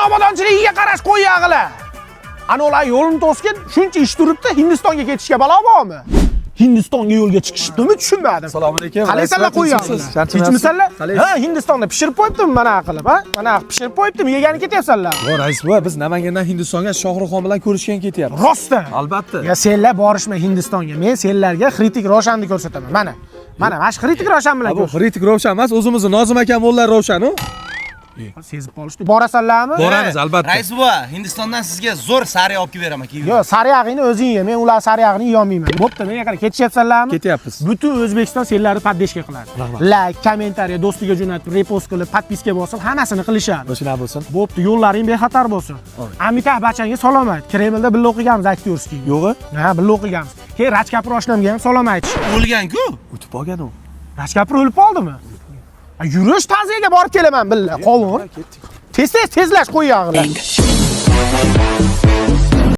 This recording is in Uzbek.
obodonchiligiga qarash qo'yyag'lar. Ana ular yo'lni to'sgan, shuncha ish turibdi, Hindistonga ketishga balo bormi? Hindistonga yo'lga chiqishdimi tushunmadim. Assalomu alaykum. Qalaysanlar qo'yyapsiz? Tinchmisanlar? Ha, Hindistonda pishirib qo'yibdim mana qilib, ha? Mana pishirib qo'yibdim, yegani ketyapsanlar. Voy rais buva, biz Namangandan Hindistonga Shohruxxon bilan ko'rishgan ketyapmiz. Rostdan. Albatta. Ya senlar borishma Hindistonga. Men senlarga Hritik Roshanni ko'rsataman. Mana mana shu Hritik Roshan bilan Bu Hritik Roshan emas, o'zimizni Nozim aka mo'llar Roshan-u. Sezib qolishdi. Borasanlarmi? Boramiz albatta. Rais buva, Hindistondan sizga zo'r sariya olib kelib beraman. Yo'q, sariyag'ini o'zing ye. Men ular sariyag'ini yeyolmayman. Bo'pti, men yoqqa ketishyapsanlarmi? Ketyapmiz. Butun O'zbekiston senlarni paddeshka qiladi. Like, kommentariya, do'stiga jo'natib, repost qilib, podpiska bosib, hammasini qilishadi. Shuna bo'lsin. Bo'pti, yo'llaring bexatar bo'lsin. Amitabh Bachchanga salom ayt. Kremlda birga o'qiganmiz aktyorskiy. Yo'g'i? Ha, birga o'qiganmiz. Keyin Raj Kapur oshnamga ham salom aytish. O'lgan-ku. O'tib qolgan u. Raj Kapur o'lib qoldimi? Yurish ta'ziyaga borib kelaman birga. Qovun. Tez-tez tezlash qo'yyag'lar.